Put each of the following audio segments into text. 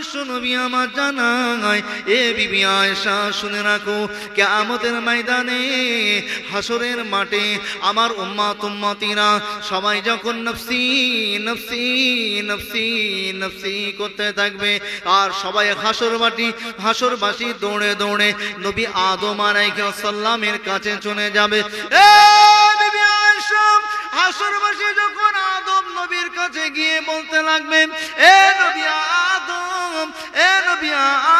বিশ্ব নবী আমার জানায়, এ বিবি আয়েশা শুনে রাখো, কিয়ামতের ময়দানে হাসরের মাঠে আমার উম্মত উম্মতিরা সবাই যখন নফসি নফসি নফসি নফসি করতে থাকবে, আর সবাই হাসরবাসী দৌড়ে দৌড়ে নবী আদম আলাইহিস সালামের কাছে চলে যাবে। বিবি আয়েশা, হাসরবাসী যখন আদম নবীর কাছে গিয়ে বলতে লাগবে, এ নবী আদম, এ নবী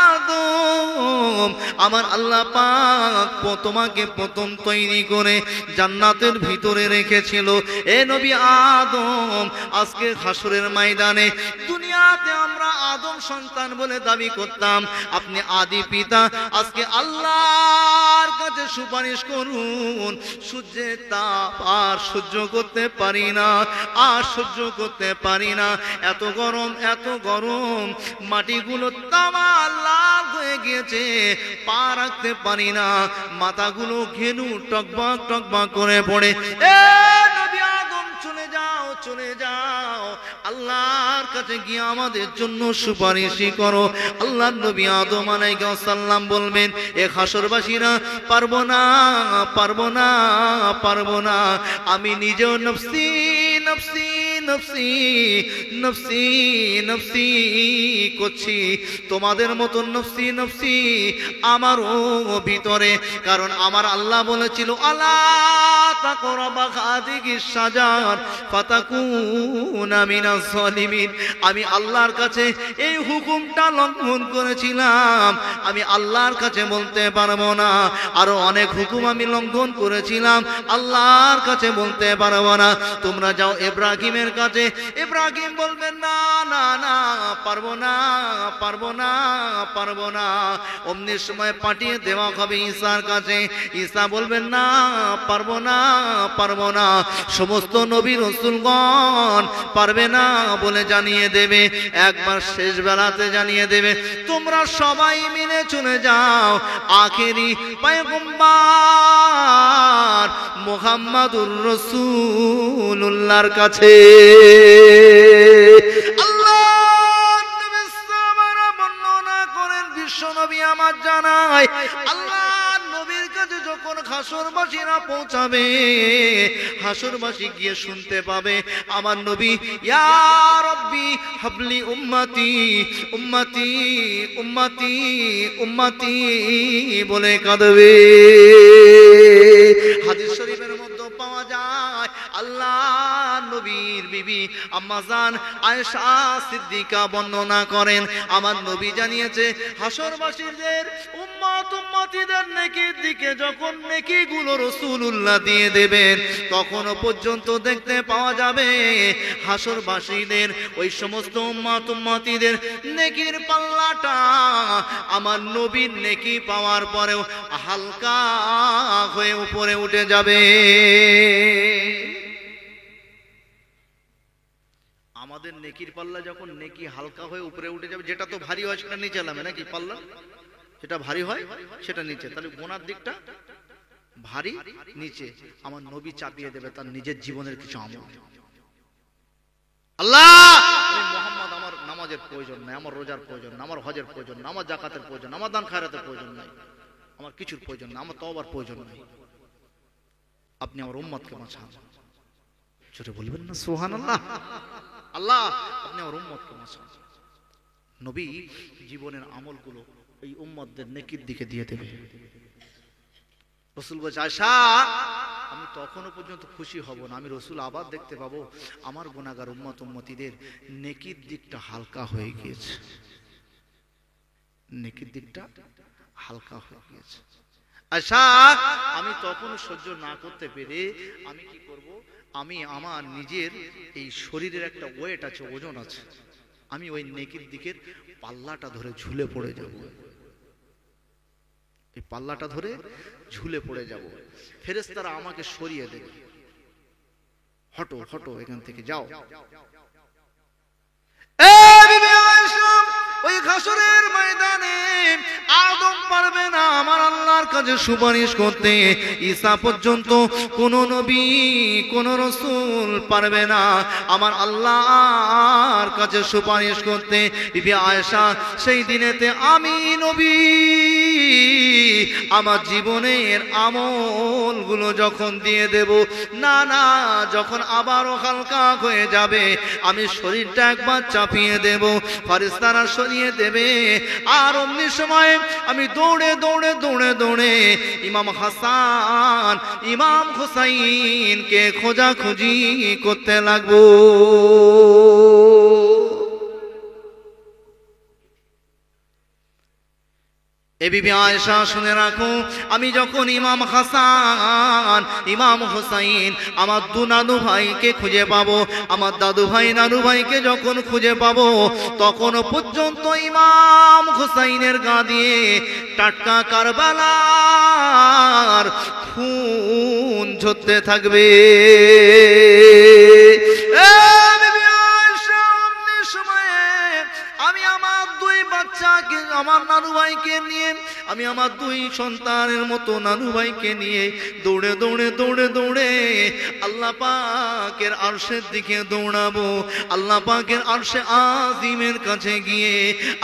আদম, আমার আল্লাহ পাক তোমাকে প্রথম তৈরি করে জান্নাতের ভিতরে রেখেছিল। এ নবী আদম, আজকে হাসরের ময়দানে দুনিয়াতে আমরা আদম সন্তান বলে দাবি করতাম, আপনি আদি পিতা, আজকে আল্লাহর কাছে সুপারিশ করুন। সূর্যের তাপ আর সহ্য করতে পারি না, আর সহ্য করতে পারি না, এত গরম, এত গরম, মাটিগুলো তামা লাল হয়ে গিয়েছে, পা রাখতে পারি না, মাথাগুলো ঘেনু টকবক টকবক করে পড়ে। এ নবী আদম, চলে যাও, চলে যাও, আল্লাহর কাছে গিয়ে আমাদের জন্য সুপারিশই করো। আল্লাহর নবী আদম আলাইহিস সালাম বলবেন, এ হাসরবাসীরা, পারবো না, পারবো না, পারবো না, আমি নিজেও নফসি নফসি নফসি নফসি নফসি করছি, তোমাদের মতো নফসি নফসি আমারও ভিতরে। কারণ আমার আল্লাহ বলেছিল, আলা তাকরাবা হাদিহিস শাজার ফাতাকুনা মিনাজ জালিমিন। আমি আল্লাহর কাছে এই হুকুমটা লঙ্ঘন করেছিলাম, আমি আল্লাহর কাছে বলতে পারবো না। আরো অনেক হুকুম আমি লঙ্ঘন করেছিলাম, আল্লাহর কাছে বলতে পারবো না। তোমরা যাও ইব্রাহিমের কাছে। ইব্রাহিম বলবেন, না না না, পারবো না, পারবো না, পারবো না। অমনি সময় পাঠিয়ে দেওয়া হবে ঈসার কাছে। ঈসা বলবেন, না, পারবো না, পারবো না। সমস্ত নবী রাসূলগণ পারবে না বলে জানিয়ে দেবে, একবার শেষ বেলাতে জানিয়ে দেবে। তোমরা সবাই মিলে চলে যাও আখেরি পয়গম্বর মুহাম্মাদুর রাসূলুল্লাহর কাছে। আল্লাহর নবী সাহাবারা বর্ণনা করেন, বিশ্ব নবী আমার জানায়, আল্লাহর নবীর কাছে যখন হাসরবাসীরা পৌঁছাবে, হাসরবাসী গিয়ে শুনতে পাবে আমার নবী, ইয়া রাব্বি হাবলি উম্মতি উম্মতি উম্মতি উম্মতি বলে কাঁদবে। হাদিস শরীফের মধ্যে পাওয়া যায়, আল্লাহ নবীর বিবি আম্মা জান আয়েশা সিদ্দিকা বর্ণনা করেন, আমার নবী জানিয়েছে, হাসরবাসীদের উম্মত উম্মতিদের নেকির দিকে যখন নেকিগুলো রাসূলুল্লাহ দিয়ে দেবেন, তখনও পর্যন্ত দেখতে পাওয়া যাবে হাসরবাসীদের ওই সমস্ত উম্মত উম্মতিদের নেকির পাল্লাটা আমার নবীর নেকি পাওয়ার পরেও হালকা হয়ে উপরে উঠে যাবে। আমাদের নেকির পাল্লা যখন নেকি হালকা হয়ে উপরে উঠে যাবে, যেটা তো ভারী হয় সেটা নিচে নামে নাকি, পাল্লা যেটা ভারী হয় সেটা নিচে, তাহলে গোনার দিকটা ভারী নিচে, আমার নবী চাপিয়ে দেবে তার নিজের জীবনের কিছু আমল। আল্লাহ, মুহাম্মদ, আমার নামাজের প্রয়োজন নাই, আমার রোজার প্রয়োজন নাই, আমার হজের প্রয়োজন নাই, আমার যাকাতের প্রয়োজন, আমার দান খায়রাতের প্রয়োজন নাই, আমার কিছুর প্রয়োজন নাই, আমার তওবার প্রয়োজন নাই, আপনি আমার উম্মতকে বাঁচান। জোরে বলবেন না সুবহানাল্লাহ। আল্লাহ, আপনি আমার উম্মতকে বাঁচান। নবী জীবনের আমলগুলো এই উম্মতদের নেকির দিকে দিয়ে দেবে। রাসূল বলছে, আয়েশা, আমি তখনও পর্যন্ত খুশি হব না, আমি রাসূল আবার দেখতে পাবো আমার গুনাহগার উম্মত উম্মতিদের নেকির দিকটা হালকা হয়ে গিয়েছে, নেকির দিকটা হালকা হয়ে গিয়েছে। আয়েশা, আমি তখন সহ্য না করতে পেরে আমি কি করব, আমি আমার নিজের এই শরীরের একটা ওয়েট আছে, ওজন আছে, আমি ওই নেকির দিকের পাল্লাটা ধরে ঝুলে পড়ে যাব, এই পাল্লাটা ধরে ঝুলে পড়ে যাব। ফেরেশতারা আমাকে সরিয়ে দেবে, হটো হটো এখান থেকে যাও। ওই হাসরের ময়দানে আদম পারবে না আমার আল্লাহর কাছে সুপারিশ করতে, ঈসা পর্যন্ত কোন নবী কোন রাসূল পারবে না আমার আল্লাহর কাছে সুপারিশ করতে। বিবি আয়েশা সেই দিনেতে আমি নবী আমার জীবনের আমলগুলো যখন দিয়ে দেব, না না যখন আবারও হালকা হয়ে যাবে, আমি শরীরটা একবার চাপিয়ে দেব, ফেরেশতারা সরিয়ে দেবে, আর অমনি সময় আমি দৌড়ে দৌড়ে দৌড়ে দৌড়ে ইমাম হাসান ইমাম হুসাইনকে খোঁজাখুঁজি করতে লাগবো। এ বিবি আয়েশা শুনে রাখো, আমি যখন ইমাম হাসান ইমাম হুসাইন আমার দু নানু ভাইকে খুঁজে পাবো, আমার দাদু ভাই নানু ভাইকে যখন খুঁজে পাবো, তখন পর্যন্ত ইমাম হুসাইনের গা দিয়ে টাটকা কারবালার খুন ঝরতে থাকবে। আমি আমার দুই বাচ্চাকে আমার নানু ভাইকে নিয়ে, আমি আমার দুই সন্তানের মতো নানু ভাইকে নিয়ে দৌড়ে দৌড়ে দৌড়ে দৌড়ে আল্লাহ পাকের আরশের দিকে দৌড়াবো। আল্লাহ পাকের আরশে আজিমের কাছে গিয়ে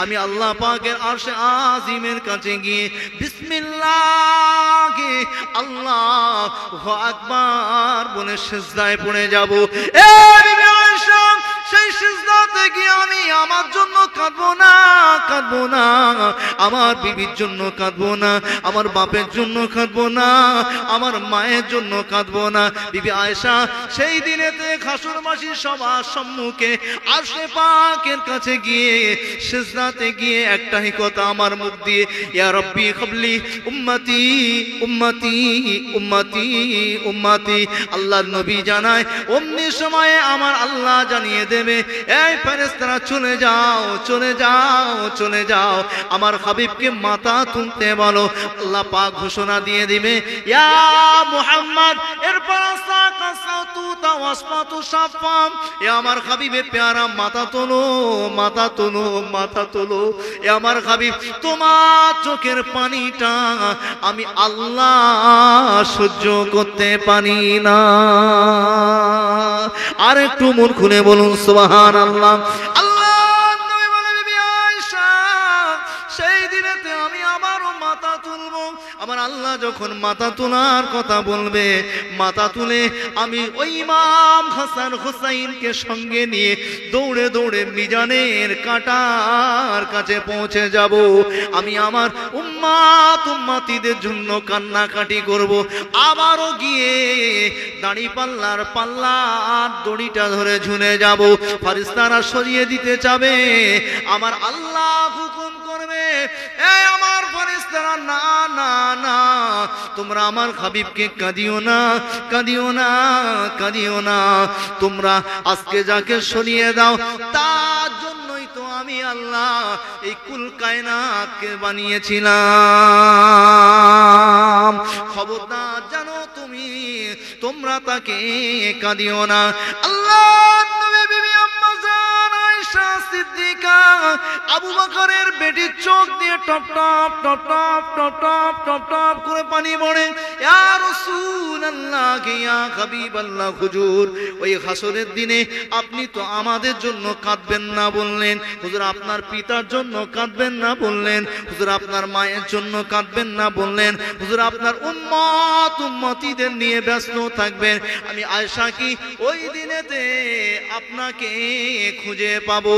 আমি আল্লাহ পাকের আরশে আজিমের কাছে গিয়ে বিসমিল্লাহ আল্লাহু আকবার বলে সিজদায় পড়ে যাব। সেই সিজদাতে গিয়ে আমি আমার জন্য কাঁদবো না, কাঁদবো না, আমার বিবির জন্য কাঁদবো না, আমার বাপের জন্য কাঁদবো না, আমার মায়ের জন্য কাঁদবো না। বিবি আয়েশা সেই দিনেতে হাসরবাসী সবার সম্মুখে আরশে পাকের কাছে গিয়ে সিজদাতে গিয়ে একটাই কথা আমার মুখ দিয়ে, ইয়া রব্বি হাবলি উম্মতি উম্মতি উম্মতি উম্মতি। আল্লাহর নবী জানায় অমনি সময়ে আমার আল্লাহ জানিয়ে দেবে, এই ফেরেশতারা চলে যাও চলে যাও চলে যাও, আমার হাবিবকে মাথা তুলতে বলো। আল্লাহ পাক ঘোষণা দিয়ে দিবে, ইয়া মুহাম্মদ এরপর এ আমার হাবিবে প্যারা মাথা তোলো মাথা তোলো মাথা তোলো। এ আমার হাবিব তোমার চোখের পানিটা আমি আল্লাহ সহ্য করতে পারি না। আর একটু মন খুলে বলুন সুবহানাল্লাহ। সেই দিনেতে আমি আবারও মাথা তুলবো। আমার আল্লাহ যখন মাথা তোলার কথা বলবে, মাথা তুলে আমি ওই ইমাম হাসান হুসাইনকে সঙ্গে নিয়ে দৌড়ে দৌড়ে মিজানের কাঁটার কাছে পৌঁছে যাব। আমি আমার উম্মাত উম্মাতিদের জন্য কান্নাকাটি করব। আবারও গিয়ে দাড়ি পাল্লার পাল্লার দড়িটা ধরে ঝুলে যাব, ফেরেশতারা সরিয়ে দিতে যাবে। আমার আল্লাহ হুকুম করবে, এই আমার ফেরেশতারা না না না, তোমরা আমার হাবিবকে কাঁদিও না কাঁদিও না কাঁদিও না, তোমরা আজকে যাকে সরিয়ে দাও তার জন্যই তো আমি আল্লাহ এই কুল কায়নাতকে বানিয়েছিলাম। খবরদার জানো তুমি, তোমরা তাকে কাঁদিও না। আল্লাহ নবী বিবি আম্মা জান আয়েশা সিদ্দিকা আবু বকরের বেটির চোখ দিয়ে top top top top top top top top করে পানি পড়ে। ইয়া রাসূলুল্লাহ ইয়া হাবিবাল্লাহ হুজুর, ওই হাসরের দিনে আপনি তো আমাদের জন্য কাঁদবেন না বললেন, হুজুর আপনার পিতার জন্য কাঁদবেন না বললেন, হুজুর আপনার মায়ের জন্য কাঁদবেন না বললেন, হুজুর আপনার উম্মত উম্মতিদের নিয়ে ব্যস্ত থাকবেন। আমি আয়েশা কি ওই দিনেতে আপনাকে খুঁজে পাবো?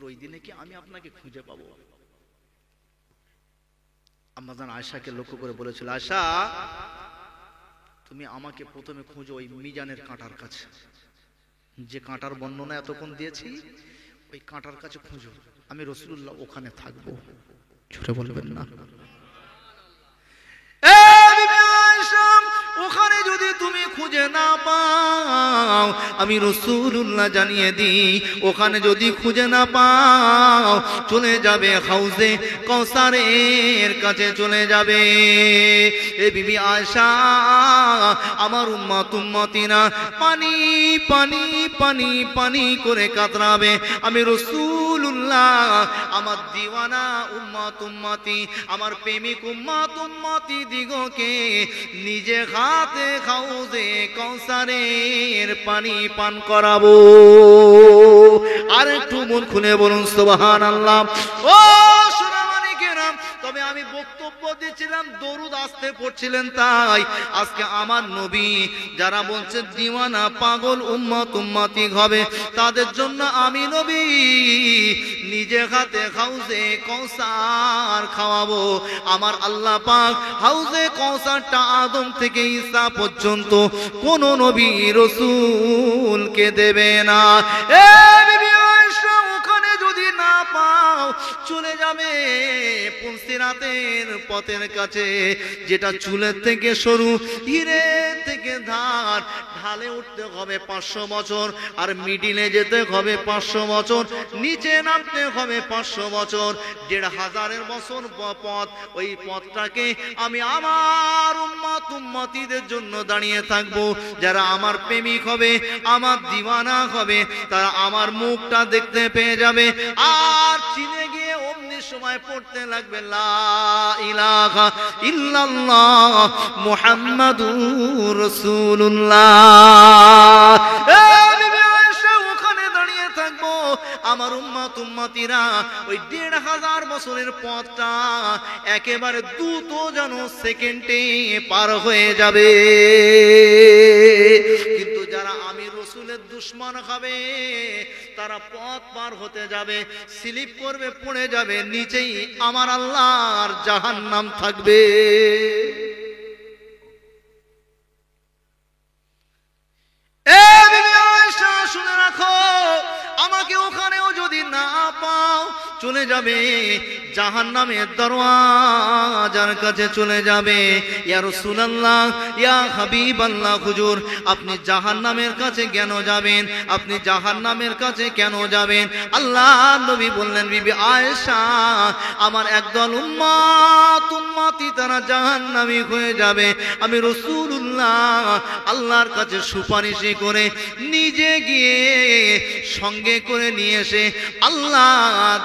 ওই দিনে কি আমি আপনাকে খুঁজে পাবো? আম্মা জান আয়েশাকে লক্ষ্য করে বলেছিল, আয়েশা তুমি আমাকে প্রথমে খুঁজো ওই মিজানের কাঁটার কাছে, যে কাঁটার বর্ণনা এতক্ষণ দিয়েছি ওই কাঁটার কাছে খুঁজো, আমি রাসূলুল্লাহ ওখানে থাকবো। ছোটে বলবেন না? ওখানে যদি তুমি খুঁজে না পাও, আমি রাসূলুল্লাহ জানিয়ে দিই, ওখানে যদি খুঁজে না পাও চলে যাবে হাউজে কাউসারের কাছে চলে যাবে। এ বিবি আয়েশা, আমার উম্মতিনা পানি পানি পানি পানি করে কাতরাবে। আমি রাসূলুল্লাহ আমার দিওয়ানা উম্মতি, আমার প্রেমিক উম্মতি দিগকে নিজে হাতে হাউজে কাউসারের পানি পান করাবো। আর একটু মন খুলে বলুন সুবহানাল্লাহ। ও সোনামানিকেরা, তবে আমি বক্তব্য দিচ্ছিলাম, দরুদ আসতে পড়ছিলেন, তাই আজকে আমার নবী যারা বলছে দিওয়ানা পাগল উম্মতি হবে, তাদের জন্য আমি নবী নিজে হাতে হাউজে কাউসার খাওয়াবো। আমার আল্লাহ পাক হাউজে কাউসারটা আদম থেকে ঈসা পর্যন্ত কোন নবী রাসূলকে দেবে না। এ বিবি আয়েশা, ওখানে যদি না পাও চলে যাবে পুলসিরাতের পথের কাছে, যেটা চুলের থেকে সরু, হিরে থেকে ধার, ঢালে উঠতে হবে 500 বছর, আর মিডিলে যেতে হবে 500 বছর, নিচে নামতে হবে 500 বছর, 1500 বছর পথ। ওই পথটাকে আমি আমার উম্মতিদের জন্য দাঁড়িয়ে থাকবো। যারা আমার প্রেমিক হবে, আমার দিওয়ানা হবে, তারা আমার মুখটা দেখতে পেয়ে যাবে, আর চিনে গিয়ে অমনি সময় পড়তে লাগবে লা ইলাহা ইল্লাল্লাহ মুহাম্মাদুর রাসূলুল্লাহ। ওখানে দাঁড়িয়ে থাকবো, আমার উম্মতিরা ওই 1500 বছরের পথটা একেবারে দ্রুত যেন সেকেন্ডে পার হয়ে যাবে। কিন্তু যারা আমি রাসূলের দুশমন হবে, তারা পথ পার হতে যাবে, স্লিপ করবে, পড়ে যাবে, নিচেই আমার আল্লাহর জাহান্নাম থাকবে। শুনে রাখো, আমাকে ওখানেও যদি না পাও চলে যাবে জাহান্নামের দরওয়াজার কাছে চলে যাবে। ইয়া রাসূলুল্লাহ, ইয়া হাবিবাল্লাহ, হুজুর আপনি জাহান্নামের কাছে কেন যাবেন? আপনি জাহান্নামের কাছে কেন যাবেন? আল্লাহ নবী বললেন, বিবি আয়েশা, আমার একদল উম্মতি তারা জাহান্নামী হয়ে যাবে, আমি রাসূলুল্লাহ আল্লাহর কাছে সুপারিশ করে নিজে গিয়ে সঙ্গে করে নিয়ে এসে আল্লাহ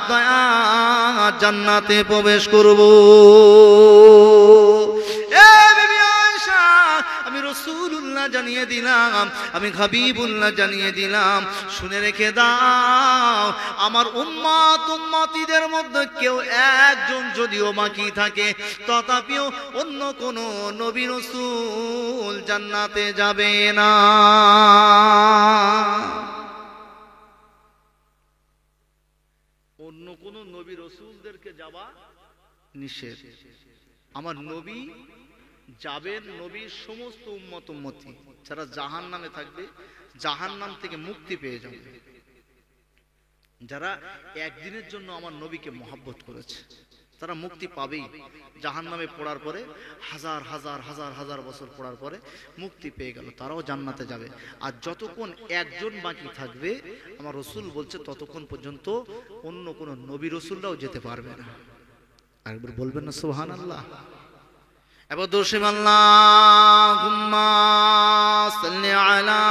দয়া জান্নাতে প্রবেশ করব। আমি রাসূলুল্লাহ জানিয়ে দিলাম, আমি হাবিবুল্লাহ জানিয়ে দিলাম, শুনে রেখে দাও, আমার উম্মতিদের মধ্যে কেউ একজন যদিও বাকি থাকে, তথাপিও অন্য কোন নবী রাসূল জান্নাতে যাবে না। অন্য কোন নবী রাসূলদেরকে যাওয়া নিষেধ। আমার নবী যাবেন, নবীর সমস্ত উম্মতি যারা জাহান্নামে থাকবে, জাহান্নাম থেকে মুক্তি পেয়ে যাবে। যারা একদিনের জন্য আমার নবীকে মহব্বত করেছে, তারা মুক্তি পাবেই। জাহান্নামে পড়ার পরে হাজার হাজার হাজার হাজার বছর পড়ার পরে মুক্তি পেয়ে গেল, তারাও জান্নাতে যাবে। আর যতক্ষণ একজন বাকি থাকবে, আমার রাসূল বলছে, ততক্ষণ পর্যন্ত অন্য কোন নবী রাসূলরাও যেতে পারবে না। আরেকবার বলবেন না সুবহানাল্লাহ? এবার দোষে আল্লাহুম্মা সাল্লি আলা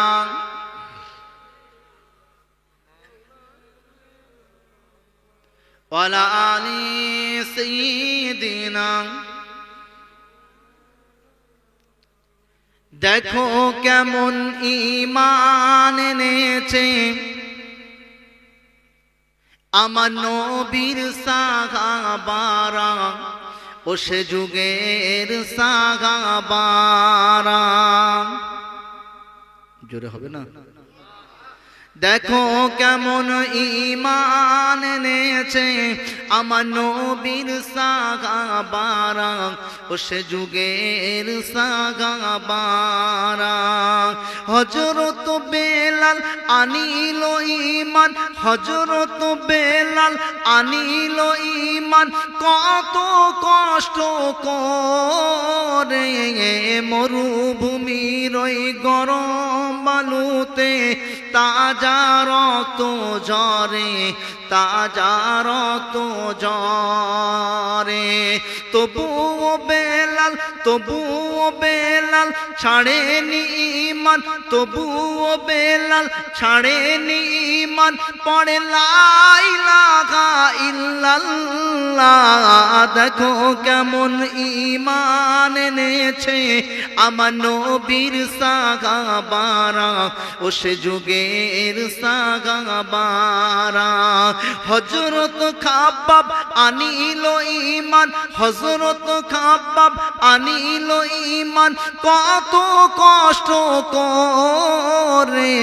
ওয়ালা আলি সাইয়্যিদিনা। দেখো কেমন ঈমান এনেছে আমার নবীর সাহাবারা, ও সে যুগের সাহাবারা। জোরে হবে না? দেখো কেমন ঈমান এনেছে আমার নবীর সাহাবারা, ও সে যুগের সাহাবারা। হযরত বেলাল আনিল ঈমান, হযরত বেলাল আনিল ঈমান, কত কষ্ট করে মরুভূমির ওই গরম বালুতে তাজা রক্ত ঝরে, তাজা রক্ত ঝরে। তবুও বেলাল, তবুও বেলাল ছাড়েনি ঈমান, তবুও বেলাল ছাড়েনি ঈমান। পড়ে লা ইলাহা ইল্লাল্লাহ, দেখো কেমন ঈমান এনেছে আমার নবীর সাহাবারা, ও সে যুগের সাহাবারা। হযরত খাব্বাব আনিল ঈমান, হযরত খাব্বাব আনিল ঈমান, কত কষ্ট করে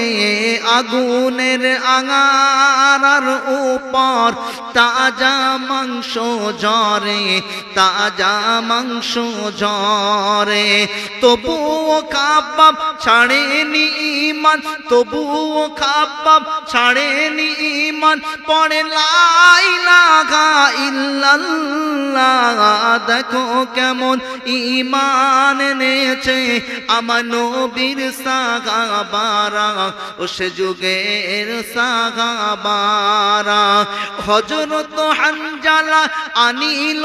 আগুনের আঙারার উপর তাজা মাংস ঝরে, তাজা মাংস ঝরে। তবুও খাব্বাব ছাড়েনি ঈমান, তবুও খাব্বাব ছাড়েনি ঈমান। পড়ে লা ইলাহা ইল্লাল্লাহ, দেখো কেমন ঈমান এনেছে আমার নবীর সাহাবারা, ও সে যুগের সাহাবারা। হযরত হানজালা আনিল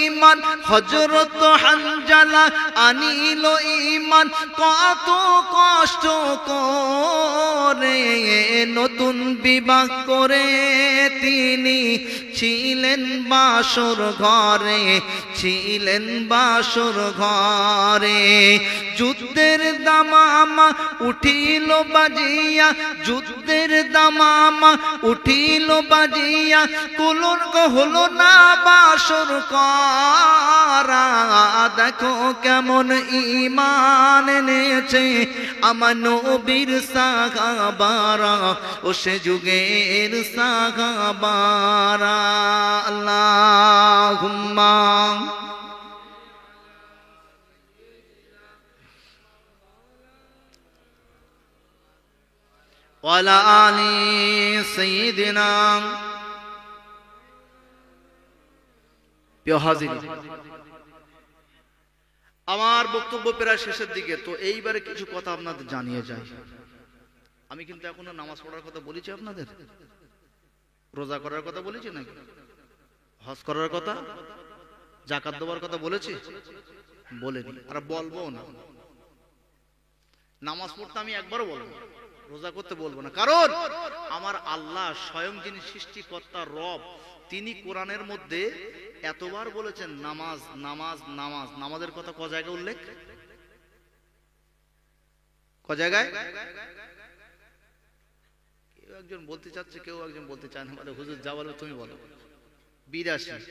ঈমান, হযরত হানজালা আনিল ঈমান, কত কষ্ট করে নতুন বিবাহ করে তিনি ছিলেন বাসর ঘরে, ছিলেন বাসর ঘরে। যুদ্ধের দামামা উঠিল বাজিয়া, যুদ্ধের দামামা উঠিল বাজিয়া, কুলর হলো না বাসর করা, দেখো কেমন ঈমান এনেছে আমার নবীর সাহাবারা, ও সে যুগের সাহাবারা। আল্লাহুম্মা ওয়ালা আলি সাইয়্যিদিনা। প্রিয় হাজির, আমার বক্তব্য প্রায় শেষের দিকে, তো এইবারে কিছু কথা আপনাদের জানিয়ে যায়। আমি কিন্তু এখনো নামাজ পড়ার কথা বলেছি আপনাদের, রোজা করার কথা বলেছি নাকি, হজ করার কথা, যাকাত দেওয়ার কথা বলেছি? বলিনি, আর বলবো না। নামাজ পড়তে আমি একবারও বলবো না, রোজা করতে বলবো না, কারণ আমার আল্লাহ স্বয়ং যিনি সৃষ্টিকর্তা রব, তিনি কোরআনের মধ্যে এতবার বলেছেন নামাজ নামাজ নামাজ। নামাজের কথা ক জায়গায় উল্লেখ, ক জায়গায়? কেউ একজন বলতে চাচ্ছে, কেউ একজন বলতে চায় না, বলে হুজুর যা বলবে তুমি বলো। 82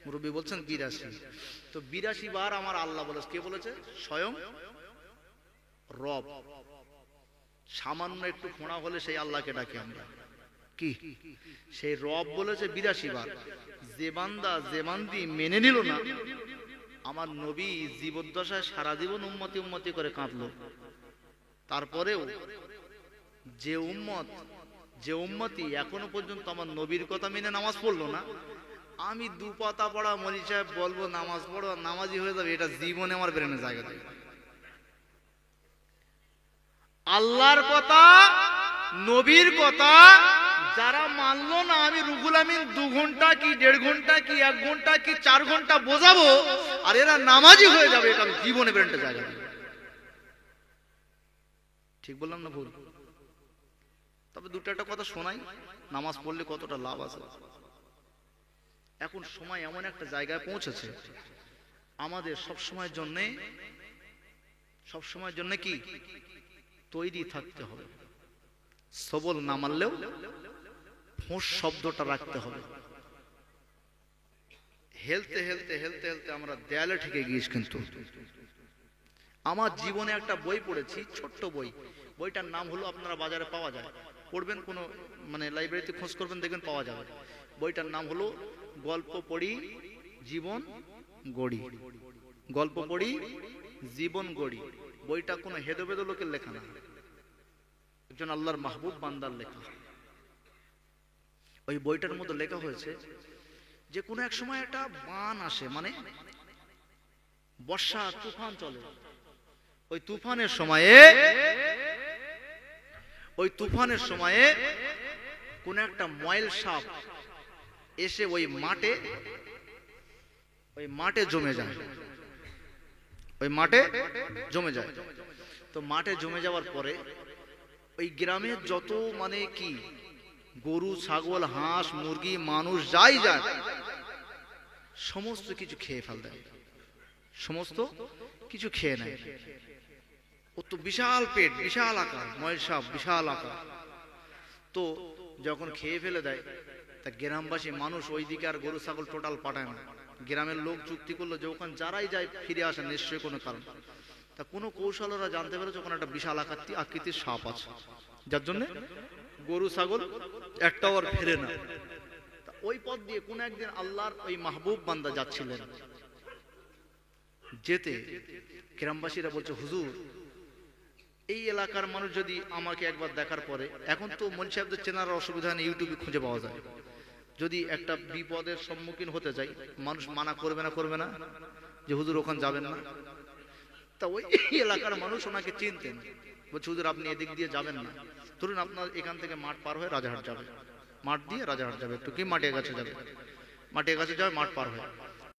মুরব্বী বলছেন 82, তো 82 বার আমার আল্লাহ বলেছে। কে বলেছে? স্বয়ং রব। সামান্য একটু খোঁড়া হলে সেই আল্লাহকে ডাকি আমরা, কি সেই রব বলেছে 82 বার। যে বান্দা যে বান্দি মেনে নিল না, আমার নবী জীবদ্দশায় সারা জীবন উম্মতি উম্মতি করে কাঁদলো, তারপরেও যে উম্মত যে উম্মতি এখনো পর্যন্ত আমার নবীর কথা মেনে নামাজ পড়লো না, আমি দু পাতা পড়া মলি সাহেব বলবো নামাজ পড়ো, নামাজি হয়ে যাবে, এটা জীবনে আমার ব্রেনে জায়গা দেয়। আল্লাহর কথা, নবীর কথা যারা মানলো না, আমি রুহুল আমিন 2 ঘন্টা কি 1.5 ঘন্টা কি 1 ঘন্টা কি 4 ঘন্টা বোঝাবো, আর এরা নামাজি হয়ে যাবে, এটা আমি জীবনে ব্রেনটা জায়গা দেব। ঠিক বললাম না ভুল? তবে দুটো একটা কথা শোনাই, নামাজ পড়লে কতটা লাভ আছে। এখন সময় এমন একটা জায়গায় পৌঁছেছে, আমাদের সব সময়ের জন্য কি তৈরি থাকতে হবে। সবল না মানলেও ফোঁস শব্দটা রাখতে হবে। হেলতে হেলতে হেলতে হেলতে আমরা দেয়ালে ঠেকে গিয়েছি। কিন্তু আমার জীবনে একটা বই পড়েছি, ছোট্ট বই, বইটার নাম হলো, আপনারা বাজারে পাওয়া যায়, পড়বেন, কোনো মানে লাইব্রেরিতে খোঁজ করবেন, দেখবেন পাওয়া যাবে। বইটার নাম হলো গল্প পড়ি জীবন গড়ি। গল্প পড়ি জীবন গড়ি, বইটা কোনো হেদবেদ লোকের লেখা না, একজন আল্লাহর মাহবুব বান্দার লেখা। ওই বইটার মধ্যে লেখা হয়েছে যে কোনো এক সময় একটা বান আসে, মানে বর্ষা তুফান চলে, ওই তুফানের সময়ে কোন একটা ময়েল সাপ এসে ওই মাঠে জমে যায়, তো মাঠে জমে যাওয়ার পরে ওই গ্রামের যত মানে কি গরু ছাগল হাঁস মুরগি মানুষ যাই যায় সমস্ত কিছু খেয়ে ফেল দেয়, সমস্ত কিছু খেয়ে নেয়। ও তো বিশাল পেট, বিশাল আকার, ময়েল সাপ বিশাল আকার। তো যখন খেয়ে ফেলে দেয় তা গ্রামবাসী মানুষ ওইদিকে আর গরু ছাগল টোটাল পাঠায় না। গ্রামের লোক চুক্তি করলো যে ওখানে যারাই যায় ফিরে আসে নিশ্চয়ই কোনো কারণ। তা কোনো কৌশলরা জানতে পেরেছে ওখানে একটা বিশাল আকৃতির সাপ আছে, যার জন্য গরু ছাগল একটাও আর ফেরে না। ওই পথ দিয়ে কোন একদিন আল্লাহর ওই মাহবুব বান্দা যাচ্ছিলেন, যেতে গ্রামবাসীরা বলছে হুজুর এই এলাকার মানুষ যদি আমাকে একবার দেখার পরে, এখন তো মৌলভী সাহেবদের চেনার অসুবিধা নেই, ইউটিউবে খুঁজে পাওয়া যায়, যদি একটা বিপদের সম্মুখীন হতে যাই মানুষ মানা করবে না যে হুজুর ওখানে যাবেন না। তা ওই এলাকার মানুষ ওনাকে চিনতেন, বলছে হুজুর আপনি এদিক দিয়ে যাবেন না, ধরুন আপনার এখান থেকে মাঠ পার হয়ে রাজারহাট যাবে, মাঠ দিয়ে রাজারহাট যাবে, একটু কি মাঠের কাছে যাবে, মাঠ পার হয়ে